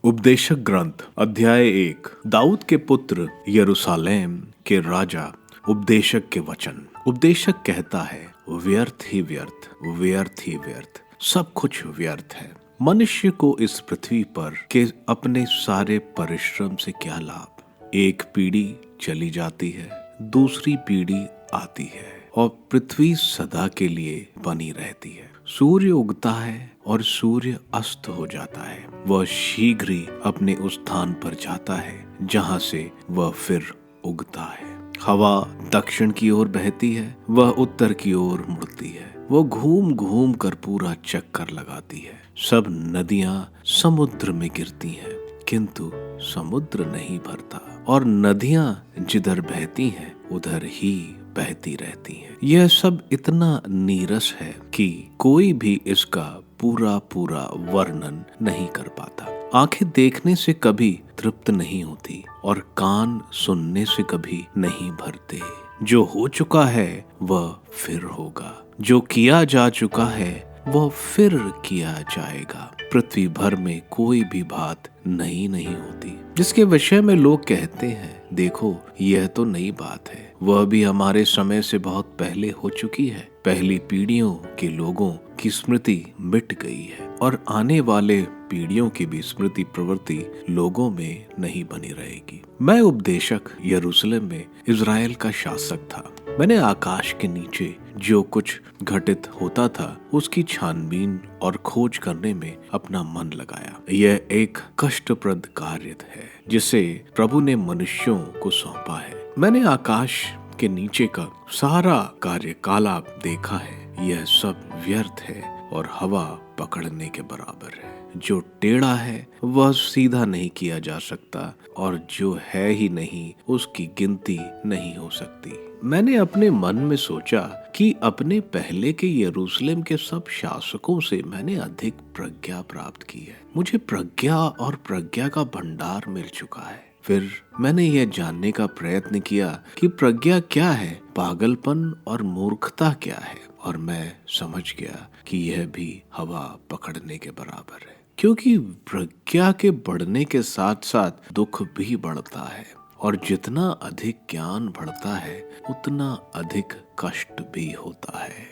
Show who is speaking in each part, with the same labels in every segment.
Speaker 1: उपदेशक ग्रंथ अध्याय 1। दाऊद के पुत्र यरूशलेम के राजा उपदेशक के वचन। उपदेशक कहता है, व्यर्थ ही व्यर्थ, व्यर्थ ही व्यर्थ, सब कुछ व्यर्थ है। मनुष्य को इस पृथ्वी पर के अपने सारे परिश्रम से क्या लाभ। एक पीढ़ी चली जाती है, दूसरी पीढ़ी आती है और पृथ्वी सदा के लिए बनी रहती है। सूर्य उगता है और सूर्य अस्त हो जाता है। वह शीघ्र ही अपने उस स्थान पर जाता है जहाँ से वह फिर उगता है। हवा दक्षिण की ओर बहती है, वह उत्तर की ओर मुड़ती है। वह घूम घूम कर पूरा चक्कर लगाती है। सब नदियां समुद्र में गिरती हैं, किंतु समुद्र नहीं भरता, और नदियां जिधर बहती हैं उधर ही बहती रहती हैं। यह सब इतना नीरस है कि कोई भी इसका पूरा पूरा वर्णन नहीं कर पाता। आंखें देखने से कभी तृप्त नहीं होती और कान सुनने से कभी नहीं भरते। जो हो चुका है वह फिर होगा, जो किया जा चुका है वह फिर किया जाएगा। पृथ्वी भर में कोई भी बात नई नहीं होती जिसके विषय में लोग कहते हैं, देखो यह तो नई बात है। वह भी हमारे समय से बहुत पहले हो चुकी है। पहली पीढ़ियों के लोगों की स्मृति मिट गई है और आने वाले पीढ़ियों की भी स्मृति प्रवृत्ति लोगों में नहीं बनी रहेगी। मैं उपदेशक यरूशलेम में इज़राइल का शासक था। मैंने आकाश के नीचे जो कुछ घटित होता था उसकी छानबीन और खोज करने में अपना मन लगाया। यह एक कष्टप्रद कार्य है जिसे प्रभु ने मनुष्यों को सौंपा है। मैंने आकाश के नीचे का सारा कार्यकलाप देखा है। यह सब व्यर्थ है और हवा पकड़ने के बराबर है। जो टेढ़ा है वह सीधा नहीं किया जा सकता और जो है ही नहीं उसकी गिनती नहीं हो सकती। मैंने अपने मन में सोचा कि अपने पहले के यरूशलेम के सब शासकों से मैंने अधिक प्रज्ञा प्राप्त की है। मुझे प्रज्ञा और प्रज्ञा का भंडार मिल चुका है। फिर मैंने यह जानने का प्रयत्न किया कि प्रज्ञा क्या है, पागलपन और मूर्खता क्या है, और मैं समझ गया कि यह भी हवा पकड़ने के बराबर है। क्योंकि प्रज्ञा के बढ़ने के साथ साथ दुख भी बढ़ता है, और जितना अधिक ज्ञान बढ़ता है उतना अधिक कष्ट भी होता है।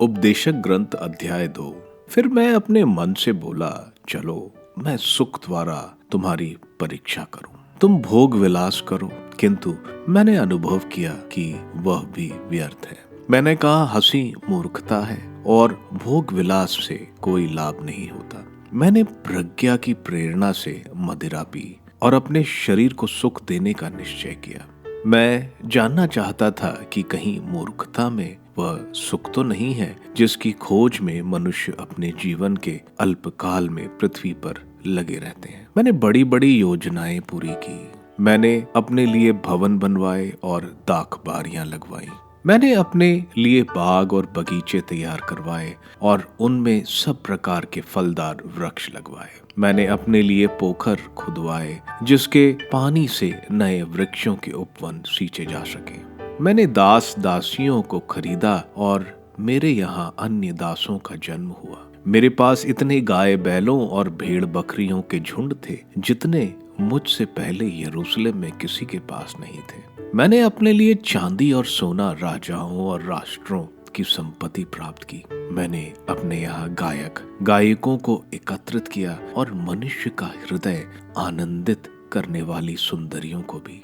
Speaker 1: उपदेशक ग्रंथ अध्याय 2। फिर मैं अपने मन से बोला, चलो मैं सुख द्वारा तुम्हारी परीक्षा करूं। तुम भोग विलास करो, किंतु मैंने अनुभव किया कि वह भी व्यर्थ है। मैंने कहा, हंसी मूर्खता है और भोग विलास से कोई लाभ नहीं होता। मैंने प्रज्ञा की प्रेरणा से मदिरा पी और अपने शरीर को सुख देने का निश्चय किया। मैं जानना चाहता था कि कहीं मूर्खता में वह सुख तो नहीं है जिसकी खोज में मनुष्य अपने जीवन के अल्पकाल में पृथ्वी पर लगे रहते हैं। मैंने बड़ी बड़ी योजनाएं पूरी की। मैंने अपने लिए भवन बनवाए और दाख बारियां लगवाई। मैंने अपने लिए बाग और बगीचे तैयार करवाए और उनमें सब प्रकार के फलदार वृक्ष लगवाए। मैंने अपने लिए पोखर खुदवाए जिसके पानी से नए वृक्षों के उपवन सींचे जा सके। मैंने दास दासियों को खरीदा और मेरे यहाँ अन्य दासों का जन्म हुआ। मेरे पास इतने गाय बैलों और भेड़ बकरियों के झुंड थे जितने मुझसे पहले यरूशलेम में किसी के पास नहीं थे। मैंने अपने लिए चांदी और सोना, राजाओं और राष्ट्रों की संपत्ति प्राप्त की। मैंने अपने यहाँ गायकों को एकत्रित किया और मनुष्य का हृदय आनंदित करने वाली सुंदरियों को भी।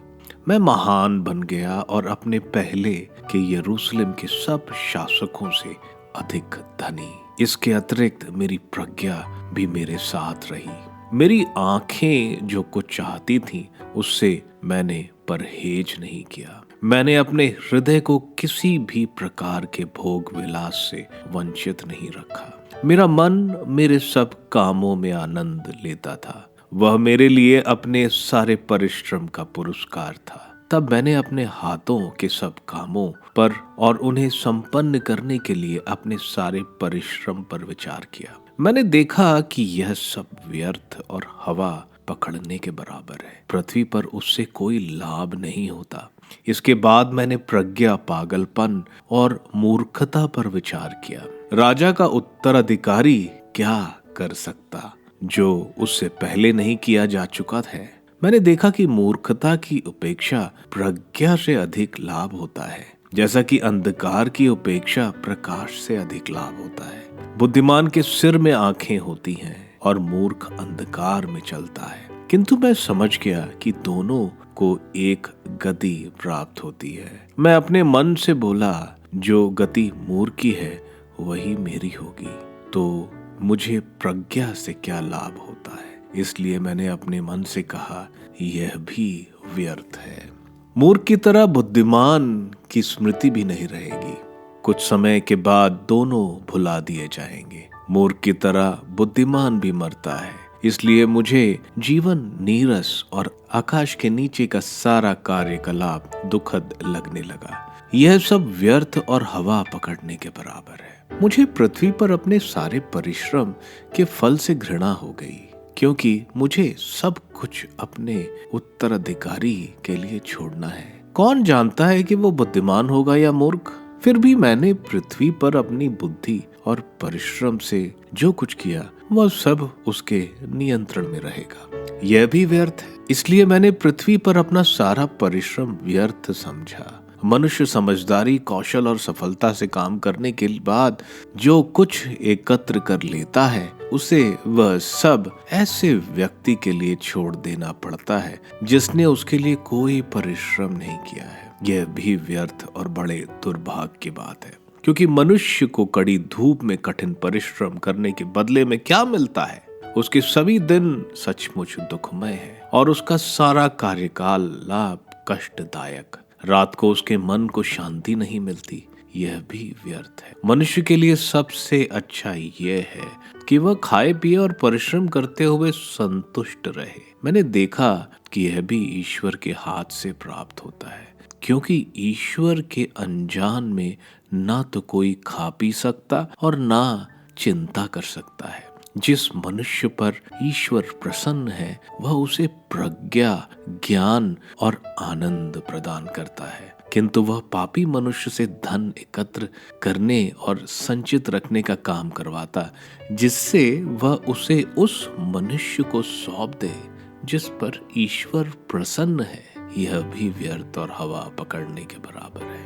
Speaker 1: मैं महान बन गया और अपने पहले के यरूशलेम के सब शासकों से अधिक धनी। इसके अतिरिक्त मेरी प्रज्ञा भी मेरे साथ रही। मेरी आंखें जो कुछ चाहती थीं उससे मैंने परहेज नहीं किया। मैंने अपने हृदय को किसी भी प्रकार के भोग विलास से वंचित नहीं रखा। मेरा मन मेरे सब कामों में आनंद लेता था। वह मेरे लिए अपने सारे परिश्रम का पुरस्कार था। तब मैंने अपने हाथों के सब कामों पर और उन्हें संपन्न करने के लिए अपने सारे परिश्रम पर विचार किया। मैंने देखा कि यह सब व्यर्थ और हवा पकड़ने के बराबर है। पृथ्वी पर उससे कोई लाभ नहीं होता। इसके बाद मैंने प्रज्ञा, पागलपन और मूर्खता पर विचार किया। राजा का उत्तराधिकारी क्या कर सकता जो उससे पहले नहीं किया जा चुका है। मैंने देखा कि मूर्खता की उपेक्षा प्रज्ञा से अधिक लाभ होता है, जैसा कि अंधकार की उपेक्षा प्रकाश से अधिक लाभ होता है। बुद्धिमान के सिर में आंखें होती हैं और मूर्ख अंधकार में चलता है। किंतु मैं समझ गया कि दोनों को एक गति प्राप्त होती है। मैं अपने मन से बोला, जो गति मूर्ख की है वही मेरी होगी, तो मुझे प्रज्ञा से क्या लाभ होता है। इसलिए मैंने अपने मन से कहा, यह भी व्यर्थ है। मूर्ख की तरह बुद्धिमान की स्मृति भी नहीं रहेगी। कुछ समय के बाद दोनों भुला दिए जाएंगे। मूर्ख की तरह बुद्धिमान भी मरता है। इसलिए मुझे जीवन नीरस और आकाश के नीचे का सारा कार्यकलाप दुखद लगने लगा। यह सब व्यर्थ और हवा पकड़ने के बराबर है। मुझे पृथ्वी पर अपने सारे परिश्रम के फल से घृणा हो गई, क्योंकि मुझे सब कुछ अपने उत्तराधिकारी के लिए छोड़ना है। कौन जानता है कि वो बुद्धिमान होगा या मूर्ख। फिर भी मैंने पृथ्वी पर अपनी बुद्धि और परिश्रम से जो कुछ किया वह सब उसके नियंत्रण में रहेगा। यह भी व्यर्थ है। इसलिए मैंने पृथ्वी पर अपना सारा परिश्रम व्यर्थ समझा। मनुष्य समझदारी, कौशल और सफलता से काम करने के बाद जो कुछ एकत्र कर लेता है, उसे वह सब ऐसे व्यक्ति के लिए छोड़ देना पड़ता है जिसने उसके लिए कोई परिश्रम नहीं किया है। यह भी व्यर्थ और बड़े दुर्भाग्य की बात है, क्योंकि मनुष्य को कड़ी धूप में कठिन परिश्रम करने के बदले में क्या मिलता है? उसके सभी दिन सचमुच दुखमय है और उसका सारा कार्यकाल लाभ कष्टदायक। रात को उसके मन को शांति नहीं मिलती। यह भी व्यर्थ है। मनुष्य के लिए सबसे अच्छा यह है कि वह खाए पिए और परिश्रम करते हुए संतुष्ट रहे। मैंने देखा कि यह भी ईश्वर के हाथ से प्राप्त होता है, क्योंकि ईश्वर के अनजान में ना तो कोई खा पी सकता और ना चिंता कर सकता है। जिस मनुष्य पर ईश्वर प्रसन्न है वह उसे प्रज्ञा, ज्ञान और आनंद प्रदान करता है, किंतु वह पापी मनुष्य से धन एकत्र करने और संचित रखने का काम करवाता, जिससे वह उसे उस मनुष्य को सौंप दे जिस पर ईश्वर प्रसन्न है। यह भी व्यर्थ और हवा पकड़ने के बराबर है।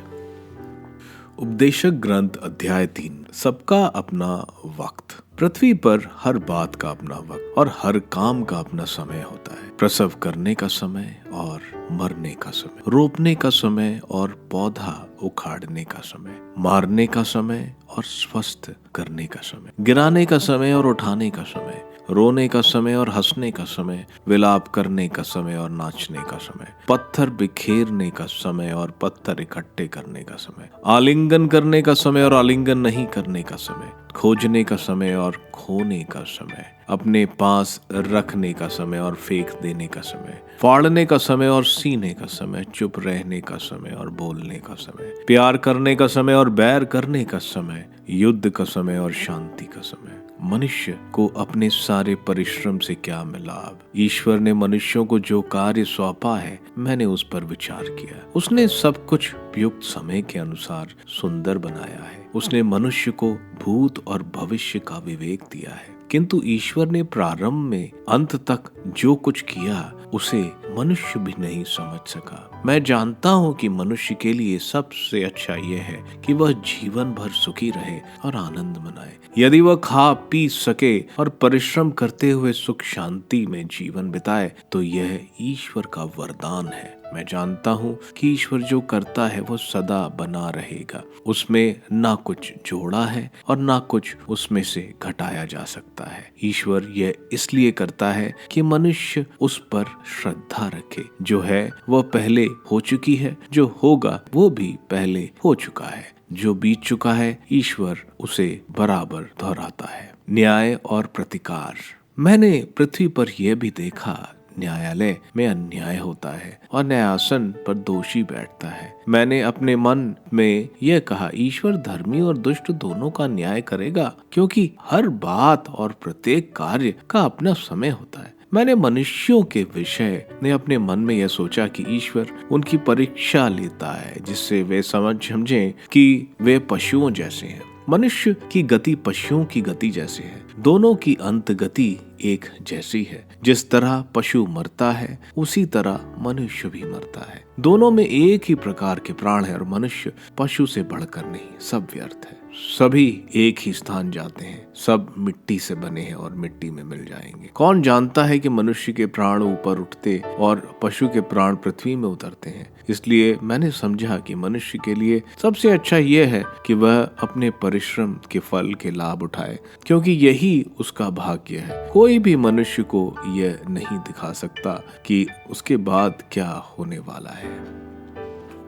Speaker 1: उपदेशक ग्रंथ अध्याय 3। सबका अपना वक्त। पृथ्वी पर हर बात का अपना वक्त और हर काम का अपना समय होता है। प्रसव करने का समय और मरने का समय, रोपने का समय और पौधा उखाड़ने का समय, मारने का समय और स्वस्थ करने का समय, गिराने का समय और उठाने का समय, रोने का समय और हंसने का समय, विलाप करने का समय और नाचने का समय, पत्थर बिखेरने का समय और पत्थर इकट्ठे करने का समय, आलिंगन करने का समय और आलिंगन नहीं करने का समय, खोजने का समय और खोने का समय, अपने पास रखने का समय और फेंक देने का समय, फाड़ने का समय और सीने का समय, चुप रहने का समय और बोलने का समय, प्यार करने का समय और बैर करने का समय, युद्ध का समय और शांति का समय। मनुष्य को अपने सारे परिश्रम से क्या लाभ? ईश्वर ने मनुष्यों को जो कार्य सौंपा है, मैंने उस पर विचार किया। उसने सब कुछ उपयुक्त समय के अनुसार सुंदर बनाया है। उसने मनुष्य को भूत और भविष्य का विवेक दिया है, किंतु ईश्वर ने प्रारंभ में अंत तक जो कुछ किया उसे मनुष्य भी नहीं समझ सका। मैं जानता हूँ कि मनुष्य के लिए सबसे अच्छा यह है कि वह जीवन भर सुखी रहे और आनंद मनाए। यदि वह खा पी सके और परिश्रम करते हुए सुख शांति में जीवन बिताए तो यह ईश्वर का वरदान है। मैं जानता हूँ कि ईश्वर जो करता है वो सदा बना रहेगा। उसमें ना कुछ जोड़ा है और ना कुछ उसमें से घटाया जा सकता है। ईश्वर यह इसलिए करता है कि मनुष्य उस पर श्रद्धा रखे। जो है वह पहले हो चुकी है, जो होगा वो भी पहले हो चुका है। जो बीत चुका है ईश्वर उसे बराबर दोहराता है। न्याय और प्रतिकार। मैंने पृथ्वी पर यह भी देखा, न्यायालय में अन्याय होता है और न्यायासन पर दोषी बैठता है। मैंने अपने मन में यह कहा, ईश्वर धर्मी और दुष्ट दोनों का न्याय करेगा, क्योंकि हर बात और प्रत्येक कार्य का अपना समय होता है। मैंने मनुष्यों के विषय ने अपने मन में यह सोचा कि ईश्वर उनकी परीक्षा लेता है, जिससे वे समझें कि वे पशुओं जैसे हैं। मनुष्य की गति पशुओं की गति जैसी है, दोनों की अंत गति एक जैसी है। जिस तरह पशु मरता है उसी तरह मनुष्य भी मरता है। दोनों में एक ही प्रकार के प्राण है और मनुष्य पशु से बढ़कर नहीं, सब व्यर्थ है। सभी एक ही स्थान जाते हैं, सब मिट्टी से बने हैं और मिट्टी में मिल जाएंगे। कौन जानता है कि मनुष्य के प्राण ऊपर उठते और पशु के प्राण पृथ्वी में उतरते हैं। इसलिए मैंने समझा कि मनुष्य के लिए सबसे अच्छा यह है कि वह अपने परिश्रम के फल के लाभ उठाए, क्योंकि यही उसका भाग्य है। कोई भी मनुष्य को यह नहीं दिखा सकता कि उसके बाद क्या होने वाला है।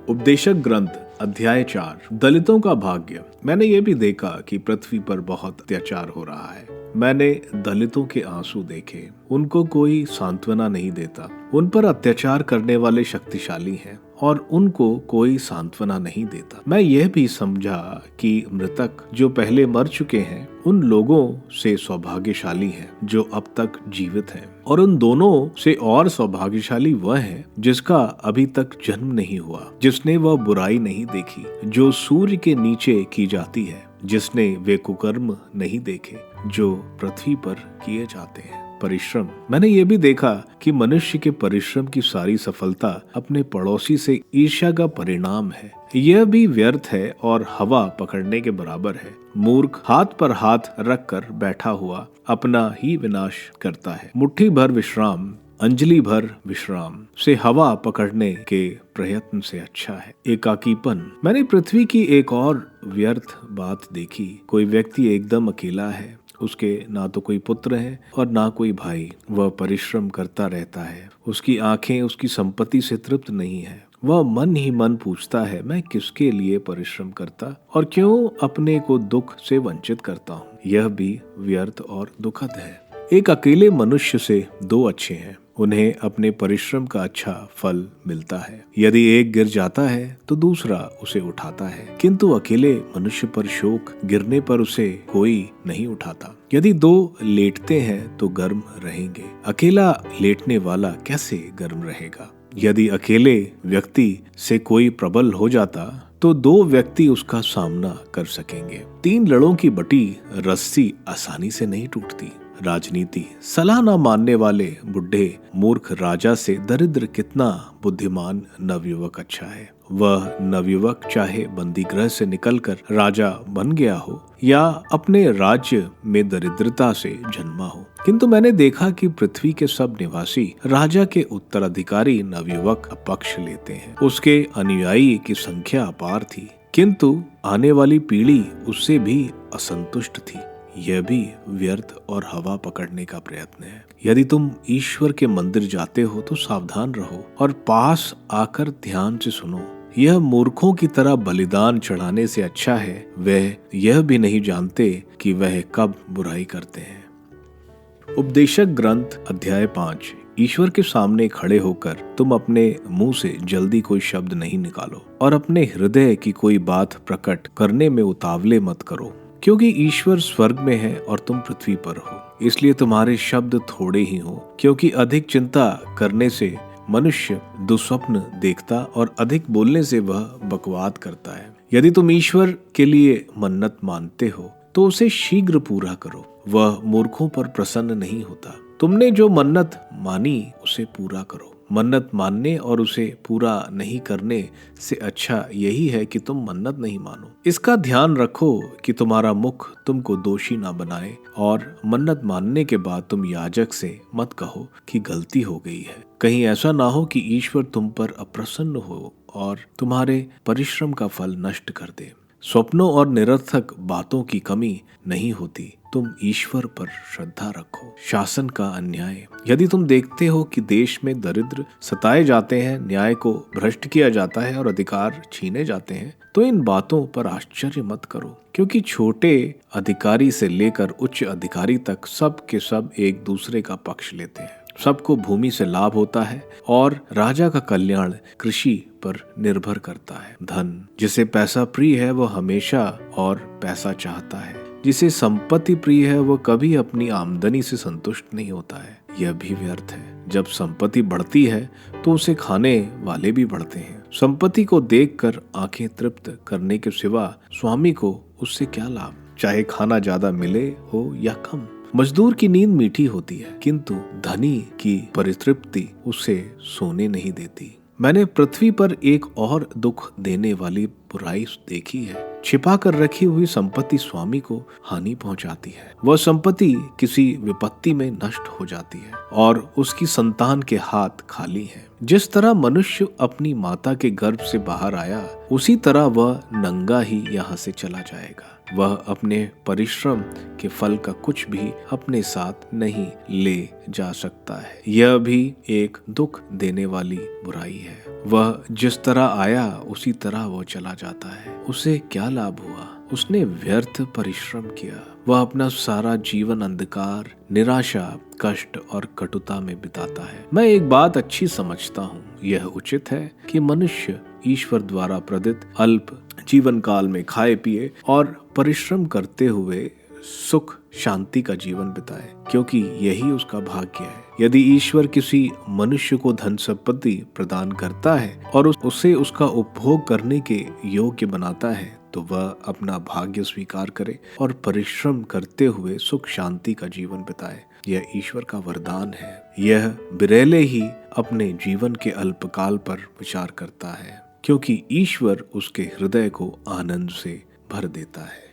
Speaker 1: उपदेशक ग्रंथ अध्याय 4, दलितों का भाग्य। मैंने ये भी देखा कि पृथ्वी पर बहुत अत्याचार हो रहा है। मैंने दलितों के आंसू देखे, उनको कोई सांत्वना नहीं देता। उन पर अत्याचार करने वाले शक्तिशाली हैं और उनको कोई सांत्वना नहीं देता। मैं यह भी समझा कि मृतक जो पहले मर चुके हैं उन लोगों से सौभाग्यशाली हैं जो अब तक जीवित हैं, और उन दोनों से और सौभाग्यशाली वह है जिसका अभी तक जन्म नहीं हुआ, जिसने वह बुराई नहीं देखी जो सूर्य के नीचे की जाती है, जिसने वे कुकर्म नहीं देखे जो पृथ्वी पर किए जाते हैं। परिश्रम। मैंने ये भी देखा कि मनुष्य के परिश्रम की सारी सफलता अपने पड़ोसी से ईर्ष्या का परिणाम है। यह भी व्यर्थ है और हवा पकड़ने के बराबर है। मूर्ख हाथ पर हाथ रख कर बैठा हुआ अपना ही विनाश करता है। मुट्ठी भर विश्राम अंजलि भर विश्राम से हवा पकड़ने के प्रयत्न से अच्छा है। एकाकीपन। मैंने पृथ्वी की एक और व्यर्थ बात देखी। कोई व्यक्ति एकदम अकेला है, उसके ना तो कोई पुत्र है और ना कोई भाई। वह परिश्रम करता रहता है, उसकी आंखें उसकी संपत्ति से तृप्त नहीं है। वह मन ही मन पूछता है, मैं किसके लिए परिश्रम करता और क्यों अपने को दुख से वंचित करता हूँ। यह भी व्यर्थ और दुखद है। एक अकेले मनुष्य से दो अच्छे हैं, उन्हें अपने परिश्रम का अच्छा फल मिलता है। यदि एक गिर जाता है तो दूसरा उसे उठाता है, किंतु अकेले मनुष्य पर शोक गिरने पर उसे कोई नहीं उठाता। यदि दो लेटते हैं तो गर्म रहेंगे, अकेला लेटने वाला कैसे गर्म रहेगा। यदि अकेले व्यक्ति से कोई प्रबल हो जाता तो दो व्यक्ति उसका सामना कर सकेंगे। तीन लड़ों की बटी रस्सी आसानी से नहीं टूटती। राजनीति। सलाह न मानने वाले बुढ़े मूर्ख राजा से दरिद्र कितना बुद्धिमान नवयुवक अच्छा है। वह नवयुवक चाहे बंदी गृह से निकलकर राजा बन गया हो या अपने राज्य में दरिद्रता से जन्मा हो, किंतु मैंने देखा कि पृथ्वी के सब निवासी राजा के उत्तराधिकारी नवयुवक का पक्ष लेते हैं। उसके अनुयायी की संख्या अपार थी, किंतु आने वाली पीढ़ी उससे भी असंतुष्ट थी। यह भी व्यर्थ और हवा पकड़ने का प्रयत्न है। यदि तुम ईश्वर के मंदिर जाते हो तो सावधान रहो और पास आकर ध्यान से सुनो। यह मूर्खों की तरह बलिदान चढ़ाने से अच्छा है। वह यह भी नहीं जानते कि वह कब बुराई करते हैं। उपदेशक ग्रंथ अध्याय 5। ईश्वर के सामने खड़े होकर तुम अपने मुंह से जल्दी कोई शब्द नहीं निकालो और अपने हृदय की कोई बात प्रकट करने में उतावले मत करो, क्योंकि ईश्वर स्वर्ग में है और तुम पृथ्वी पर हो। इसलिए तुम्हारे शब्द थोड़े ही हो, क्योंकि अधिक चिंता करने से मनुष्य दुस्वप्न देखता और अधिक बोलने से वह बकवाद करता है। यदि तुम ईश्वर के लिए मन्नत मानते हो तो उसे शीघ्र पूरा करो। वह मूर्खों पर प्रसन्न नहीं होता। तुमने जो मन्नत मानी उसे पूरा करो। मन्नत मानने और उसे पूरा नहीं करने से अच्छा यही है कि तुम मन्नत नहीं मानो। इसका ध्यान रखो कि तुम्हारा मुख तुमको दोषी ना बनाए, और मन्नत मानने के बाद तुम याजक से मत कहो कि गलती हो गई है। कहीं ऐसा ना हो कि ईश्वर तुम पर अप्रसन्न हो और तुम्हारे परिश्रम का फल नष्ट कर दे। स्वप्नों और निरर्थक बातों की कमी नहीं होती। तुम ईश्वर पर श्रद्धा रखो। शासन का अन्याय। यदि तुम देखते हो कि देश में दरिद्र सताए जाते हैं, न्याय को भ्रष्ट किया जाता है और अधिकार छीने जाते हैं, तो इन बातों पर आश्चर्य मत करो, क्योंकि छोटे अधिकारी से लेकर उच्च अधिकारी तक सब के सब एक दूसरे का पक्ष लेते हैं। सबको भूमि से लाभ होता है और राजा का कल्याण कृषि पर निर्भर करता है। धन। जिसे पैसा प्रिय है वह हमेशा और पैसा चाहता है। जिसे संपत्ति प्रिय है वह कभी अपनी आमदनी से संतुष्ट नहीं होता है। यह भी व्यर्थ है। जब संपत्ति बढ़ती है तो उसे खाने वाले भी बढ़ते हैं। संपत्ति को देखकर आंखें तृप्त करने के सिवा स्वामी को उससे क्या लाभ, चाहे खाना ज्यादा मिले हो या कम। मजदूर की नींद मीठी होती है, किंतु धनी की परितृप्ति उसे सोने नहीं देती। मैंने पृथ्वी पर एक और दुख देने वाली बुराई देखी है। छिपा कर रखी हुई संपत्ति स्वामी को हानि पहुंचाती है। वह संपत्ति किसी विपत्ति में नष्ट हो जाती है और उसकी संतान के हाथ खाली हैं। जिस तरह मनुष्य अपनी माता के गर्भ से बाहर आया, उसी तरह वह नंगा ही यहाँ से चला जाएगा। वह अपने परिश्रम के फल का कुछ भी अपने साथ नहीं ले जा सकता है। यह भी एक दुख देने वाली बुराई है। वह जिस तरह आया उसी तरह वह चला जाता है। उसे क्या लाभ हुआ? उसने व्यर्थ परिश्रम किया। वह अपना सारा जीवन अंधकार, निराशा, कष्ट और कटुता में बिताता है। मैं एक बात अच्छी समझता हूँ, यह उचित है कि मनुष्य ईश्वर द्वारा प्रदत्त अल्प जीवन काल में खाए पिए और परिश्रम करते हुए सुख शांति का जीवन बिताए, क्योंकि यही उसका भाग्य है। यदि ईश्वर किसी मनुष्य को धन संपत्ति प्रदान करता है और उसे उसका उपभोग करने के योग्य बनाता है, तो वह अपना भाग्य स्वीकार करे और परिश्रम करते हुए सुख शांति का जीवन बिताए। यह ईश्वर का वरदान है। यह बिरेले ही अपने जीवन के अल्पकाल पर विचार करता है, क्योंकि ईश्वर उसके हृदय को आनंद से भर देता है।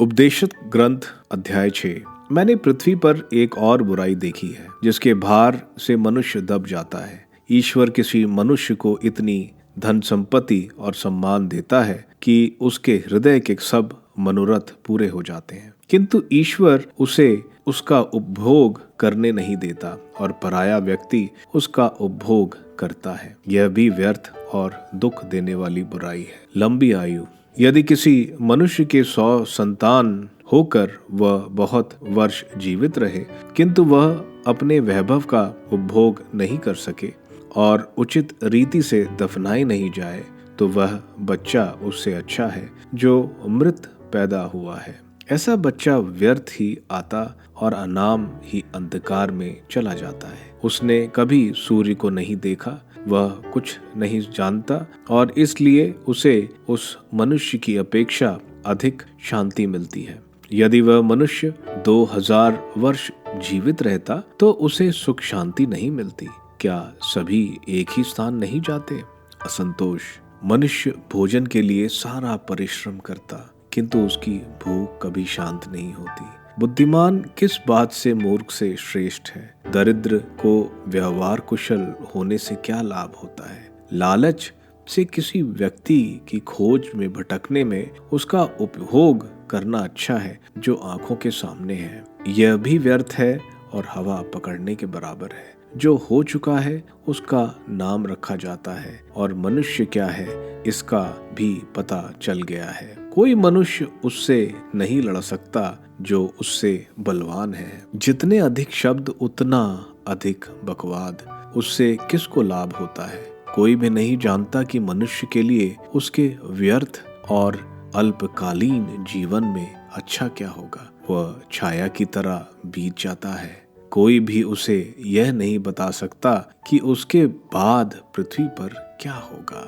Speaker 1: उपदेशक ग्रंथ अध्याय 6। मैंने पृथ्वी पर एक और बुराई देखी है, जिसके भार से मनुष्य दब जाता है। ईश्वर किसी मनुष्य को इतनी धन संपत्ति और सम्मान देता है कि उसके हृदय के सब मनोरथ पूरे हो जाते हैं, किंतु ईश्वर उसे उसका उपभोग करने नहीं देता और पराया व्यक्ति उसका उपभोग करता है। यह भी व्यर्थ और दुख देने वाली बुराई है। लंबी आयु। यदि किसी मनुष्य के 100 संतान होकर वह बहुत वर्ष जीवित रहे, किंतु वह अपने वैभव का उपभोग नहीं कर सके और उचित रीति से दफनाई नहीं जाए, तो वह बच्चा उससे अच्छा है जो मृत पैदा हुआ है। ऐसा बच्चा व्यर्थ ही आता और अनाम ही अंधकार में चला जाता है। उसने कभी सूर्य को नहीं देखा, वह कुछ नहीं जानता और इसलिए उसे उस मनुष्य की अपेक्षा अधिक शांति मिलती है। यदि वह मनुष्य 2000 वर्ष जीवित रहता तो उसे सुख शांति नहीं मिलती। क्या सभी एक ही स्थान नहीं जाते? असंतोष। मनुष्य भोजन के लिए सारा परिश्रम करता, किंतु उसकी भूख कभी शांत नहीं होती। बुद्धिमान किस बात से मूर्ख से श्रेष्ठ है? दरिद्र को व्यवहार कुशल होने से क्या लाभ होता है? लालच से किसी व्यक्ति की खोज में भटकने में उसका उपभोग करना अच्छा है जो आंखों के सामने है। यह भी व्यर्थ है और हवा पकड़ने के बराबर है। जो हो चुका है उसका नाम रखा जाता है और मनुष्य क्या है इसका भी पता चल गया है। कोई मनुष्य उससे नहीं लड़ सकता जो उससे बलवान है। जितने अधिक शब्द उतना अधिक बकवाद। उससे किसको लाभ होता है? कोई भी नहीं जानता कि मनुष्य के लिए उसके व्यर्थ और अल्पकालीन जीवन में अच्छा क्या होगा। वह छाया की तरह बीत जाता है। कोई भी उसे यह नहीं बता सकता कि उसके बाद पृथ्वी पर क्या होगा।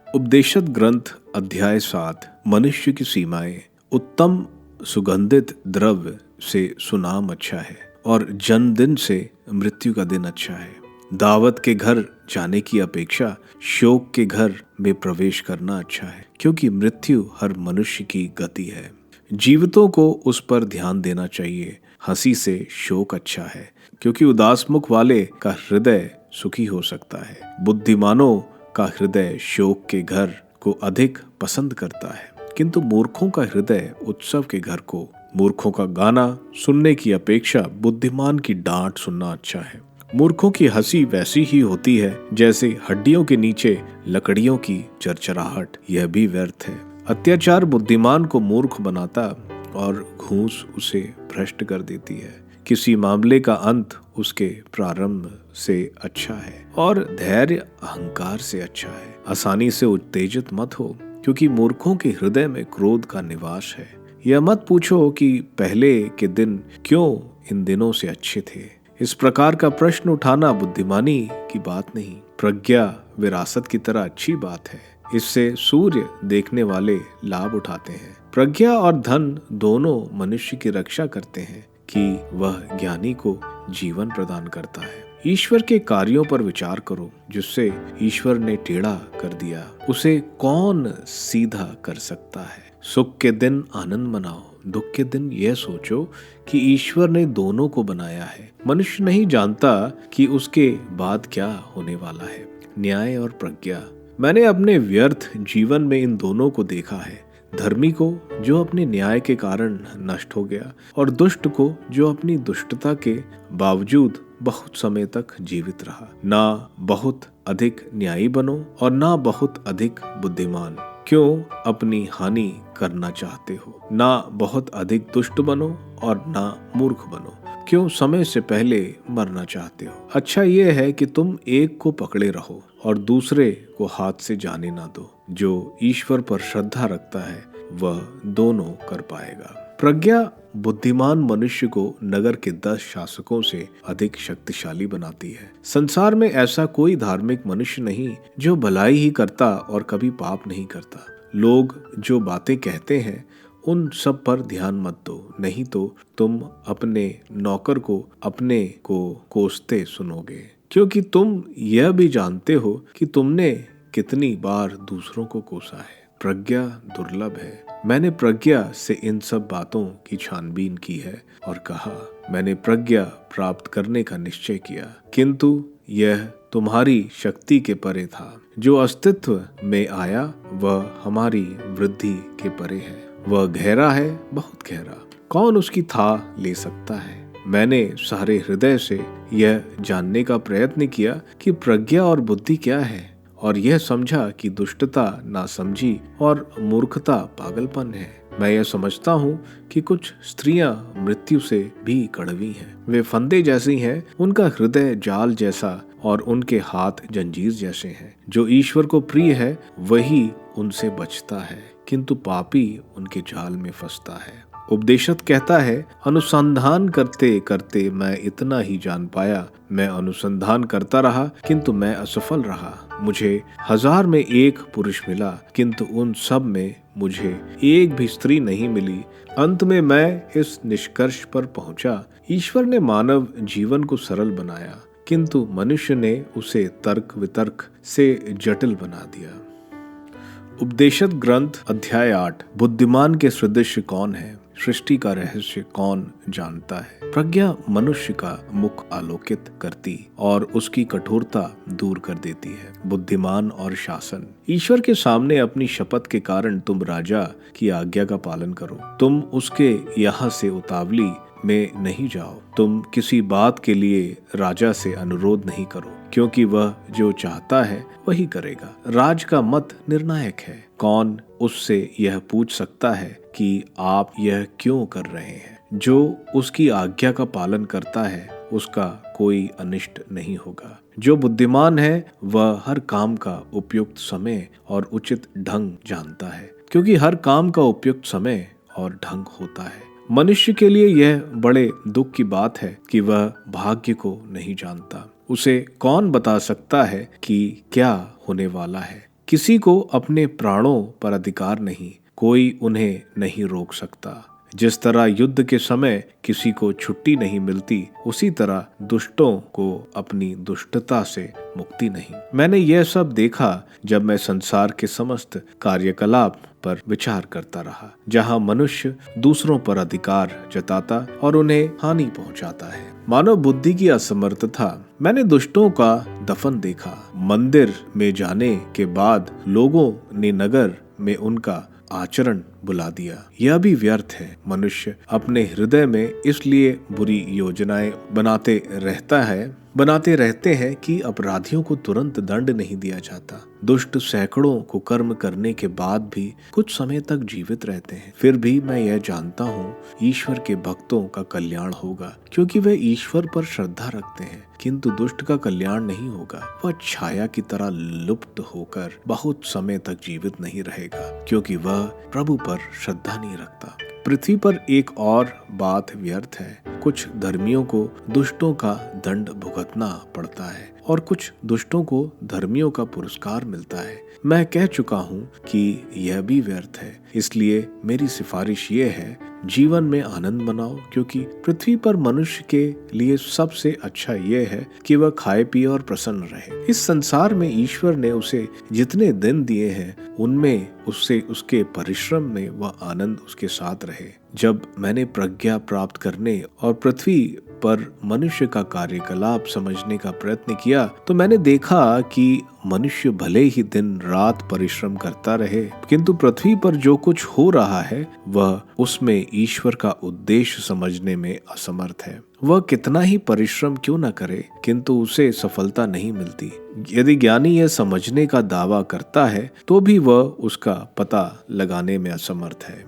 Speaker 1: उपदेशक ग्रंथ अध्याय 7। मनुष्य की सीमाएं। उत्तम सुगंधित द्रव्य से सुनाम अच्छा है और जन्मदिन से मृत्यु का दिन अच्छा है। दावत के घर जाने की अपेक्षा शोक के घर में प्रवेश करना अच्छा है, क्योंकि मृत्यु हर मनुष्य की गति है। जीवितों को उस पर ध्यान देना चाहिए। हंसी से शोक अच्छा है, क्योंकि उदास मुख वाले का हृदय सुखी हो सकता है। बुद्धिमानों का हृदय शोक के घर को अधिक पसंद करता है, किंतु मूर्खों का हृदय उत्सव के घर को। मूर्खों का गाना सुनने की अपेक्षा बुद्धिमान की डांट सुनना अच्छा है। मूर्खों की हंसी वैसी ही होती है जैसे हड्डियों के नीचे लकड़ियों की चरचराहट। यह भी व्यर्थ है। अत्याचार बुद्धिमान को मूर्ख बनाता और घूस उसे भ्रष्ट कर देती है। किसी मामले का अंत उसके प्रारंभ से अच्छा है और धैर्य अहंकार से अच्छा है। आसानी से उत्तेजित मत हो, क्योंकि मूर्खों के हृदय में क्रोध का निवास है। यह मत पूछो कि पहले के दिन क्यों इन दिनों से अच्छे थे। इस प्रकार का प्रश्न उठाना बुद्धिमानी की बात नहीं। प्रज्ञा विरासत की तरह अच्छी बात है। इससे सूर्य देखने वाले लाभ उठाते हैं। प्रज्ञा और धन दोनों मनुष्य की रक्षा करते हैं कि वह ज्ञानी को जीवन प्रदान करता है। ईश्वर के कार्यों पर विचार करो। जिससे ईश्वर ने टेढ़ा कर दिया उसे कौन सीधा कर सकता है। सुख के दिन आनंद मनाओ, दुख के दिन यह सोचो कि ईश्वर ने दोनों को बनाया है। मनुष्य नहीं जानता कि उसके बाद क्या होने वाला है। न्याय और प्रज्ञा। मैंने अपने व्यर्थ जीवन में इन दोनों को देखा है। धर्मी को जो अपने न्याय के कारण नष्ट हो गया और दुष्ट को जो अपनी दुष्टता के बावजूद बहुत समय तक जीवित रहा। ना बहुत अधिक न्यायी बनो और ना बहुत अधिक बुद्धिमान। क्यों अपनी हानि करना चाहते हो। ना बहुत अधिक दुष्ट बनो और ना मूर्ख बनो। क्यों समय से पहले मरना चाहते हो। अच्छा यह है कि तुम एक को पकड़े रहो और दूसरे को हाथ से जाने ना दो। जो ईश्वर पर श्रद्धा रखता है वह दोनों कर पाएगा। प्रज्ञा बुद्धिमान मनुष्य को नगर के 10 शासकों से अधिक शक्तिशाली बनाती है। संसार में ऐसा कोई धार्मिक मनुष्य नहीं जो भलाई ही करता और कभी पाप नहीं करता। लोग जो बातें कहते हैं उन सब पर ध्यान मत दो, नहीं तो तुम अपने नौकर को अपने को कोसते सुनोगे, क्योंकि तुम यह भी जानते हो कि तुमने कितनी बार दूसरों को कोसा है। प्रज्ञा दुर्लभ है। मैंने प्रज्ञा से इन सब बातों की छानबीन की है और कहा, मैंने प्रज्ञा प्राप्त करने का निश्चय किया, किंतु यह तुम्हारी शक्ति के परे था। जो अस्तित्व में आया वह हमारी वृद्धि के परे है। वह गहरा है, बहुत गहरा। कौन उसकी था ले सकता है। मैंने सारे हृदय से यह जानने का प्रयत्न किया कि प्रज्ञा और बुद्धि क्या है, और यह समझा कि दुष्टता नासमझी और मूर्खता पागलपन है। मैं यह समझता हूँ कि कुछ स्त्रियां मृत्यु से भी कड़वी हैं। वे फंदे जैसी हैं, उनका हृदय जाल जैसा और उनके हाथ जंजीर जैसे हैं। जो ईश्वर को प्रिय है वही उनसे बचता है, किंतु पापी उनके जाल में फंसता है। उपदेशक कहता है, अनुसंधान करते करते मैं इतना ही जान पाया। मैं अनुसंधान करता रहा किंतु मैं असफल रहा। मुझे 1000 में एक पुरुष मिला, किंतु उन सब में मुझे एक भी स्त्री नहीं मिली। अंत में मैं इस निष्कर्ष पर पहुंचा, ईश्वर ने मानव जीवन को सरल बनाया, किंतु मनुष्य ने उसे तर्क वितर्क से जटिल बना दिया। उपदेशक ग्रंथ अध्याय 8। बुद्धिमान के सदृश कौन है। सृष्टि का रहस्य कौन जानता है। प्रज्ञा मनुष्य का मुख आलोकित करती और उसकी कठोरता दूर कर देती है। बुद्धिमान और शासन। ईश्वर के सामने अपनी शपथ के कारण तुम राजा की आज्ञा का पालन करो। तुम उसके यहाँ से उतावली में नहीं जाओ। तुम किसी बात के लिए राजा से अनुरोध नहीं करो, क्योंकि वह जो चाहता है वही करेगा। राज का मत निर्णायक है। कौन उससे यह पूछ सकता है कि आप यह क्यों कर रहे हैं। जो उसकी आज्ञा का पालन करता है उसका कोई अनिष्ट नहीं होगा। जो बुद्धिमान है वह हर काम का उपयुक्त समय और उचित ढंग जानता है, क्योंकि हर काम का उपयुक्त समय और ढंग होता है। मनुष्य के लिए यह बड़े दुख की बात है कि वह भाग्य को नहीं जानता। उसे कौन बता सकता है कि क्या होने वाला है। किसी को अपने प्राणों पर अधिकार नहीं, कोई उन्हें नहीं रोक सकता। जिस तरह युद्ध के समय किसी को छुट्टी नहीं मिलती, उसी तरह दुष्टों को अपनी दुष्टता से मुक्ति नहीं। मैंने यह सब देखा जब मैं संसार के समस्त कार्यकलाप पर विचार करता रहा, जहाँ मनुष्य दूसरों पर अधिकार जताता और उन्हें हानि पहुँचाता है। मानव बुद्धि की असमर्थता। मैंने दुष्टों का दफन देखा। मंदिर में जाने के बाद लोगों ने नगर में उनका आचरण बुला दिया। यह भी व्यर्थ है। मनुष्य अपने हृदय में इसलिए बुरी योजनाएं बनाते रहते हैं कि अपराधियों को तुरंत दंड नहीं दिया जाता। दुष्ट सैकड़ों को कर्म करने के बाद भी कुछ समय तक जीवित रहते हैं। फिर भी मैं यह जानता हूँ ईश्वर के भक्तों का कल्याण होगा, क्योंकि वे ईश्वर पर श्रद्धा रखते हैं। किंतु दुष्ट का कल्याण नहीं होगा। वह छाया की तरह लुप्त होकर बहुत समय तक जीवित नहीं रहेगा, क्योंकि वह प्रभु पर श्रद्धा नहीं रखता। पृथ्वी पर एक और बात व्यर्थ है। कुछ धर्मियों को दुष्टों का दंड भुगतना पड़ता है और कुछ दुष्टों को धर्मियों का पुरस्कार मिलता है। मैं कह चुका हूँ कि यह भी व्यर्थ है, इसलिए मेरी सिफारिश ये है, जीवन में आनंद मनाओ, क्योंकि पृथ्वी पर मनुष्य के लिए सबसे अच्छा यह है कि वह खाए पिए और प्रसन्न रहे। इस संसार में ईश्वर ने उसे जितने दिन दिए हैं उनमें उससे उसके परिश्रम में वह आनंद उसके साथ रहे। जब मैंने प्रज्ञा प्राप्त करने और पृथ्वी पर मनुष्य का कार्यकलाप समझने का प्रयत्न किया तो मैंने देखा कि मनुष्य भले ही दिन रात परिश्रम करता रहे, किंतु पृथ्वी पर जो कुछ हो रहा है वह उसमें ईश्वर का उद्देश्य समझने में असमर्थ है। वह कितना ही परिश्रम क्यों न करे, किंतु उसे सफलता नहीं मिलती। यदि ज्ञानी यह समझने का दावा करता है तो भी वह उसका पता लगाने में असमर्थ है।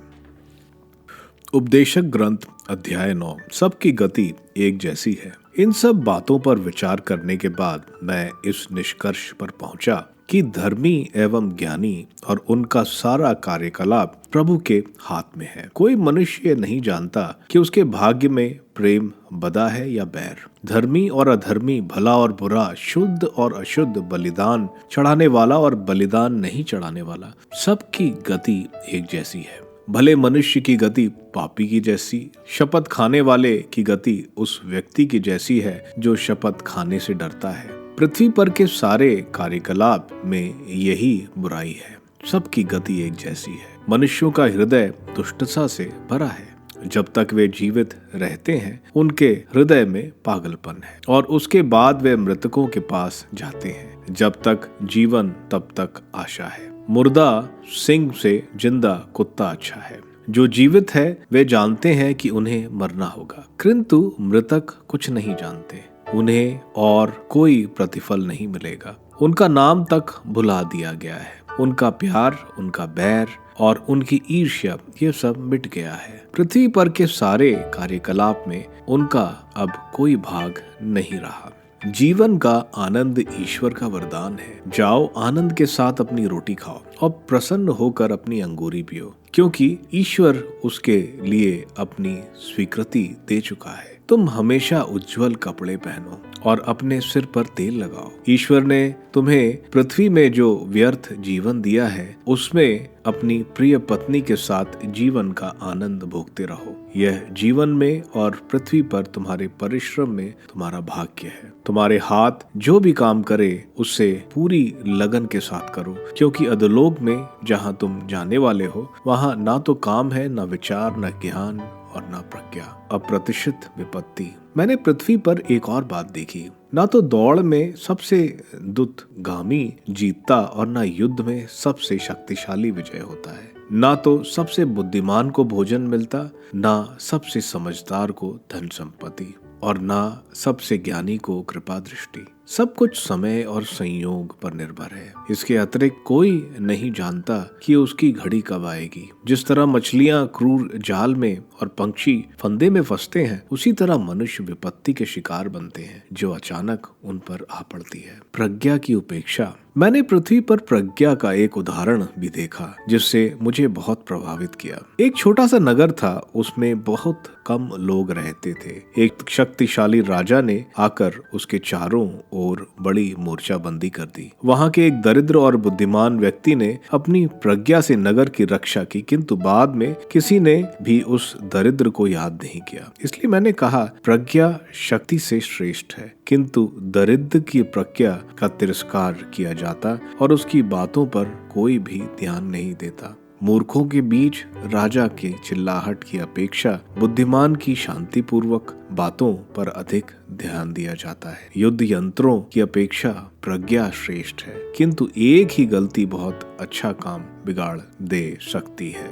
Speaker 1: उपदेशक ग्रंथ अध्याय 9। सबकी गति एक जैसी है। इन सब बातों पर विचार करने के बाद मैं इस निष्कर्ष पर पहुंचा कि धर्मी एवं ज्ञानी और उनका सारा कार्यकलाप प्रभु के हाथ में है। कोई मनुष्य नहीं जानता कि उसके भाग्य में प्रेम बदा है या बैर, धर्मी और अधर्मी, भला और बुरा, शुद्ध और अशुद्ध, बलिदान चढ़ाने वाला और बलिदान नहीं चढ़ाने वाला, सबकी गति एक जैसी है। भले मनुष्य की गति पापी की जैसी, शपथ खाने वाले की गति उस व्यक्ति की जैसी है जो शपथ खाने से डरता है। पृथ्वी पर के सारे कार्यकलाप में यही बुराई है, सबकी गति एक जैसी है। मनुष्यों का हृदय दुष्टता से भरा है। जब तक वे जीवित रहते हैं उनके हृदय में पागलपन है और उसके बाद वे मृतकों के पास जाते हैं। जब तक जीवन तब तक आशा है। मुर्दा सिंह से जिंदा कुत्ता अच्छा है। जो जीवित है वे जानते हैं कि उन्हें मरना होगा, किंतु मृतक कुछ नहीं जानते, उन्हें और कोई प्रतिफल नहीं मिलेगा। उनका नाम तक भुला दिया गया है। उनका प्यार, उनका बैर और उनकी ईर्ष्या ये सब मिट गया है। पृथ्वी पर के सारे कार्यकलाप में उनका अब कोई भाग नहीं रहा। जीवन का आनंद ईश्वर का वरदान है। जाओ आनंद के साथ अपनी रोटी खाओ और प्रसन्न होकर अपनी अंगूरी पियो, क्योंकि ईश्वर उसके लिए अपनी स्वीकृति दे चुका है। तुम हमेशा उज्जवल कपड़े पहनो और अपने सिर पर तेल लगाओ। ईश्वर ने तुम्हें पृथ्वी में जो व्यर्थ जीवन दिया है उसमें अपनी प्रिय पत्नी के साथ जीवन का आनंद भोगते रहो। यह जीवन में और पृथ्वी पर तुम्हारे परिश्रम में तुम्हारा भाग्य है। तुम्हारे हाथ जो भी काम करे उससे पूरी लगन के साथ करो, क्योंकि अधोलोक में जहाँ तुम जाने वाले हो वहाँ ना तो काम है, ना विचार, ना ज्ञान और ना प्रज्ञा, अप्रतिष्ठित विपत्ति। मैंने पृथ्वी पर एक और बात देखी, ना तो दौड़ में सबसे द्रुतगामी जीतता और ना युद्ध में सबसे शक्तिशाली विजय होता है। ना तो सबसे बुद्धिमान को भोजन मिलता, ना सबसे समझदार को धन संपत्ति और ना सबसे ज्ञानी को कृपा दृष्टि। सब कुछ समय और संयोग पर निर्भर है। इसके अतिरिक्त कोई नहीं जानता कि उसकी घड़ी कब आएगी। जिस तरह मछलियां क्रूर जाल में और पंछी फंदे में फंसते हैं, उसी तरह मनुष्य विपत्ति के शिकार बनते हैं जो अचानक उन पर आ पड़ती है। प्रज्ञा की उपेक्षा। मैंने पृथ्वी पर प्रज्ञा का एक उदाहरण भी देखा जिससे मुझे बहुत प्रभावित किया। एक छोटा सा नगर था, उसमें बहुत कम लोग रहते थे। एक शक्तिशाली राजा ने आकर उसके चारों ओर बड़ी मोर्चाबंदी कर दी। वहां के एक दरिद्र और बुद्धिमान व्यक्ति ने अपनी प्रज्ञा से नगर की रक्षा की, किंतु बाद में किसी ने भी उस दरिद्र को याद नहीं किया। इसलिए मैंने कहा, प्रज्ञा शक्ति से श्रेष्ठ है, किंतु दरिद्र की प्रज्ञा का तिरस्कार किया जाता और उसकी बातों पर कोई भी ध्यान नहीं देता। मूर्खों के बीच राजा के चिल्लाहट की अपेक्षा बुद्धिमान की शांतिपूर्वक बातों पर अधिक ध्यान दिया जाता है। युद्ध यंत्रों की अपेक्षा प्रज्ञा श्रेष्ठ है, किंतु एक ही गलती बहुत अच्छा काम बिगाड़ दे सकती है।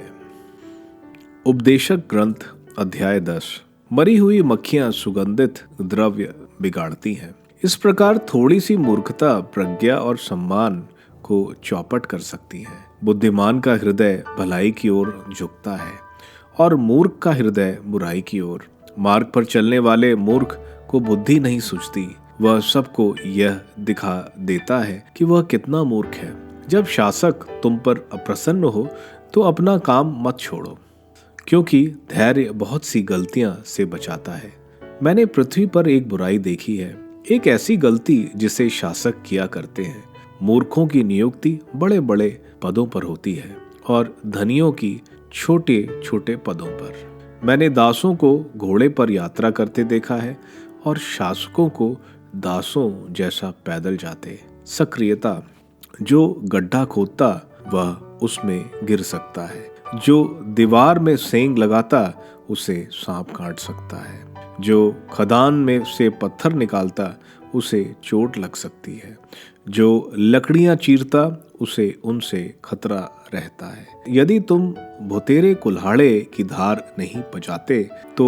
Speaker 1: उपदेशक ग्रंथ अध्याय 10। मरी हुई मक्खियां सुगंधित द्रव्य बिगाड़ती हैं। इस प्रकार थोड़ी सी मूर्खता प्रज्ञा और सम्मान को चौपट कर सकती है। बुद्धिमान का हृदय भलाई की ओर झुकता है और मूर्ख का हृदय बुराई की ओर। मार्ग पर चलने वाले मूर्ख को बुद्धि नहीं सूझती। वह सबको यह दिखा देता है कि वह कितना मूर्ख है। जब शासक तुम पर अप्रसन्न हो तो अपना काम मत छोड़ो, क्योंकि धैर्य बहुत सी गलतियां से बचाता है। मैंने पृथ्वी पर एक बुराई देखी है, एक ऐसी गलती जिसे शासक किया करते हैं। मूर्खों की नियुक्ति बड़े बड़े पदों पर होती है और धनियों की छोटे छोटे पदों पर। मैंने दासों को घोड़े पर यात्रा करते देखा है और शासकों को दासों जैसा पैदल जाते। सक्रियता, जो गड्ढा खोदता वह उसमें गिर सकता है, जो दीवार में सेंग लगाता उसे सांप काट सकता है, जो खदान में से पत्थर निकालता उसे चोट लग सकती है, जो लकड़ियां चीरता उसे उनसे खतरा रहता है। यदि तुम भुतेरे कुल्हाड़े की धार नहीं बजाते तो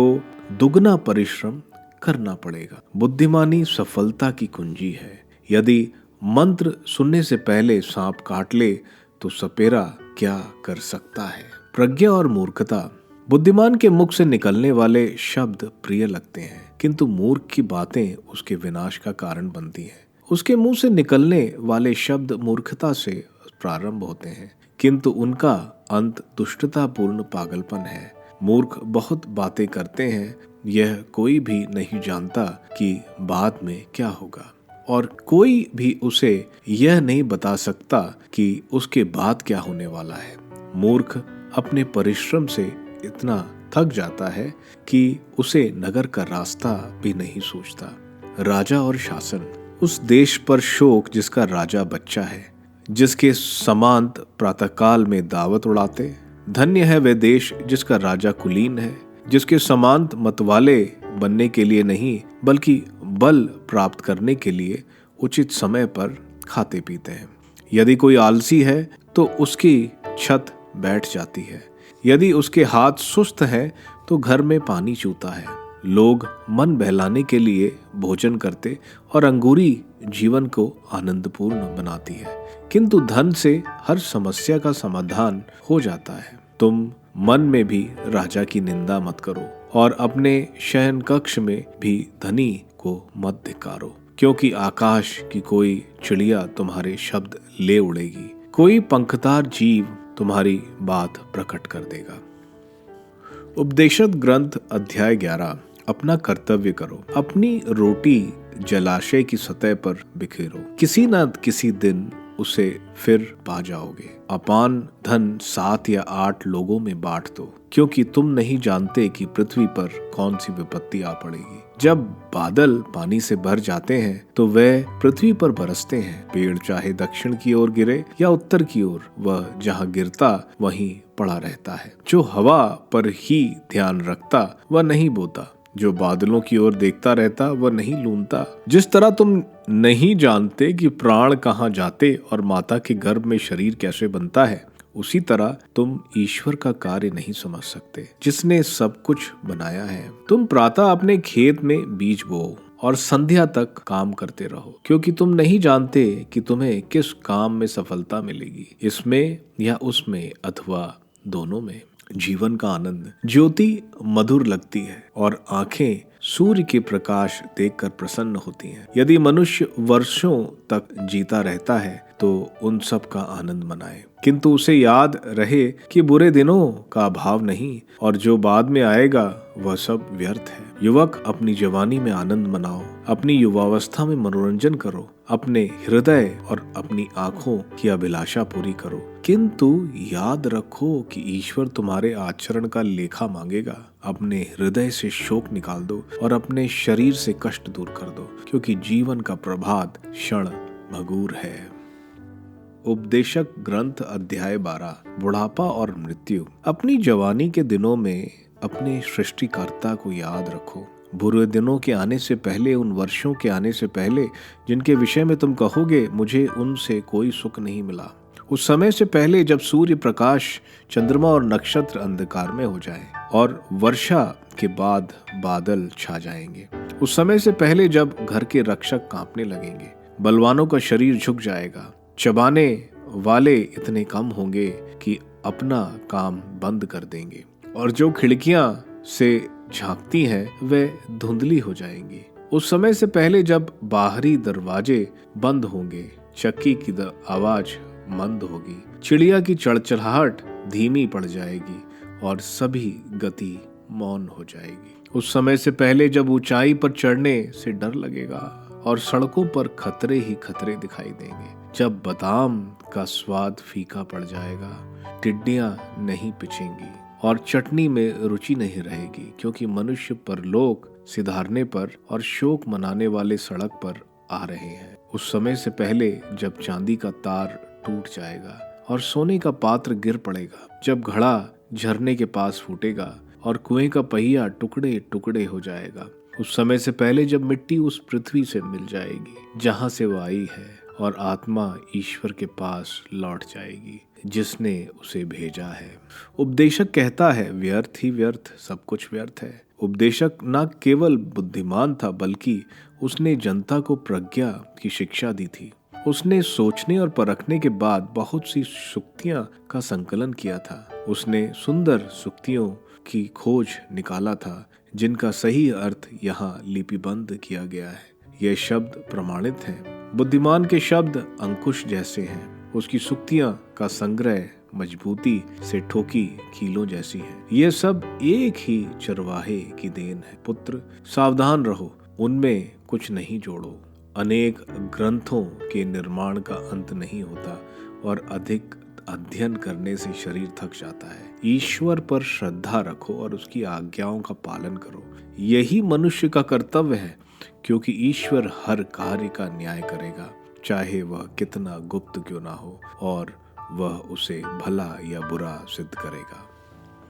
Speaker 1: दुगना परिश्रम करना पड़ेगा। बुद्धिमानी सफलता की कुंजी है। यदि मंत्र सुनने से पहले सांप काट ले तो सपेरा क्या कर सकता है। प्रज्ञा और मूर्खता, बुद्धिमान के मुख से निकलने वाले शब्द प्रिय लगते हैं, किंतु मूर्ख की बातें उसके विनाश का कारण बनती हैं। उसके मुंह से निकलने वाले शब्द मूर्खता से प्रारंभ होते हैं, किंतु उनका अंत दुष्टतापूर्ण पागलपन है। मूर्ख बहुत बातें करते हैं, यह कोई भी नहीं जानता कि बाद में क्या होगा, और कोई भी उसे यह नहीं बता सकता कि उसके बाद क्या होने वाला है। मूर्ख अपने परिश्रम से इतना थक जाता है कि उसे नगर का रास्ता भी नहीं सूझता। राजा और शासन, उस देश पर शोक जिसका राजा बच्चा है, जिसके समांत प्रातःकाल में दावत उड़ाते। धन्य है वे देश जिसका राजा कुलीन है, जिसके समांत मतवाले बनने के लिए नहीं बल्कि बल प्राप्त करने के लिए उचित समय पर खाते पीते हैं। यदि कोई आलसी है तो उसकी छत बैठ जाती है, यदि उसके हाथ सुस्त हैं तो घर में पानी चूता है। लोग मन बहलाने के लिए भोजन करते और अंगूरी जीवन को आनंदपूर्ण बनाती है, किंतु धन से हर समस्या का समाधान हो जाता है। तुम मन में भी राजा की निंदा मत करो और अपने शयन कक्ष में भी धनी को मत धिक्कारो, क्योंकि आकाश की कोई चिड़िया तुम्हारे शब्द ले उड़ेगी, कोई पंखदार जीव तुम्हारी बात प्रकट कर देगा। उपदेशक ग्रंथ अध्याय 11। अपना कर्तव्य करो, अपनी रोटी जलाशय की सतह पर बिखेरो, किसी न किसी दिन उसे फिर पा जाओगे। अपान धन 7 या 8 लोगों में बांट दो, क्योंकि तुम नहीं जानते कि पृथ्वी पर कौन सी विपत्ति आ पड़ेगी। जब बादल पानी से भर जाते हैं तो वे पृथ्वी पर बरसते हैं। पेड़ चाहे दक्षिण की ओर गिरे या उत्तर की ओर, वह जहाँ गिरता वहीं पड़ा रहता है। जो हवा पर ही ध्यान रखता वह नहीं बोता, जो बादलों की ओर देखता रहता वह नहीं लूनता। जिस तरह तुम नहीं जानते कि प्राण कहाँ जाते और माता के गर्भ में शरीर कैसे बनता है, उसी तरह तुम ईश्वर का कार्य नहीं समझ सकते जिसने सब कुछ बनाया है। तुम प्रातः अपने खेत में बीज बोओ और संध्या तक काम करते रहो, क्योंकि तुम नहीं जानते कि तुम्हें किस काम में सफलता मिलेगी, इसमें या उसमें अथवा दोनों में। जीवन का आनंद, ज्योति मधुर लगती है और आंखें सूर्य के प्रकाश देखकर प्रसन्न होती हैं। यदि मनुष्य वर्षों तक जीता रहता है तो उन सब का आनंद मनाए, किंतु उसे याद रहे कि बुरे दिनों का अभाव नहीं और जो बाद में आएगा वह सब व्यर्थ है। युवक, अपनी जवानी में आनंद मनाओ, अपनी युवावस्था में मनोरंजन करो, अपने हृदय और अपनी आंखों की अभिलाषा पूरी करो, किंतु याद रखो कि ईश्वर तुम्हारे आचरण का लेखा मांगेगा। अपने हृदय से शोक निकाल दो और अपने शरीर से कष्ट दूर कर दो, क्योंकि जीवन का प्रभात क्षण भंगुर है। उपदेशक ग्रंथ अध्याय 12। बुढ़ापा और मृत्यु। अपनी जवानी के दिनों में अपने सृष्टिकर्ता को याद रखो। बुरे दिनों के आने से पहले, उन वर्षों के आने से पहले जिनके विषय में तुम कहोगे मुझे उनसे कोई सुख नहीं मिला, उस समय से पहले जब सूर्य प्रकाश, चंद्रमा और नक्षत्र अंधकार में हो जाएं और वर्षा के बाद बादल छा जाएंगे, उस समय से पहले जब घर के रक्षक कांपने लगेंगे, बलवानों का शरीर झुक जाएगा, चबाने वाले इतने कम होंगे कि अपना काम बंद कर देंगे और जो खिड़कियां से झांकती हैं वे धुंधली हो जाएंगी। उस समय से पहले जब बाहरी दरवाजे बंद होंगे, चक्की की आवाज मंद होगी, चिड़िया की चड़चड़ाहट धीमी पड़ जाएगी और सभी गति मौन हो जाएगी। उस समय से पहले जब ऊंचाई पर चढ़ने से डर लगेगा और सड़कों पर खतरे ही खतरे दिखाई देंगे, जब बादाम का स्वाद फीका पड़ जाएगा, टिड्डियां नहीं पिचेंगी और चटनी में रुचि नहीं रहेगी, क्योंकि मनुष्य परलोक सिधारने पर और शोक मनाने वाले सड़क पर आ रहे हैं। उस समय से पहले जब चांदी का तार टूट जाएगा और सोने का पात्र गिर पड़ेगा, जब घड़ा झरने के पास फूटेगा और कुएं का पहिया टुकड़े टुकड़े हो जाएगा, उस समय से पहले जब मिट्टी उस पृथ्वी से मिल जाएगी जहां से वो आई है और आत्मा ईश्वर के पास लौट जाएगी जिसने उसे भेजा है। उपदेशक कहता है, व्यर्थ ही व्यर्थ, सब कुछ व्यर्थ है। उपदेशक न केवल बुद्धिमान था, बल्कि उसने जनता को प्रज्ञा की शिक्षा दी थी। उसने सोचने और परखने के बाद बहुत सी सुक्तियां का संकलन किया था। उसने सुंदर सुक्तियों की खोज निकाला था, जिनका सही अर्थ यहाँ लिपिबंद किया गया है। ये शब्द प्रमाणित हैं। बुद्धिमान के शब्द अंकुश जैसे हैं। उसकी सुक्तियां का संग्रह मजबूती से ठोकी कीलों जैसी है। ये सब एक ही चरवाहे की देन है। पुत्र, सावधान रहो, उनमें कुछ नहीं जोड़ो। अनेक ग्रंथों के निर्माण का अंत नहीं होता और अधिक अध्ययन करने से शरीर थक जाता है। ईश्वर पर श्रद्धा रखो और उसकी आज्ञाओं का पालन करो। यही मनुष्य का कर्तव्य है, क्योंकि ईश्वर हर कार्य का न्याय करेगा, चाहे वह कितना गुप्त क्यों ना हो, और वह उसे भला या बुरा सिद्ध करेगा।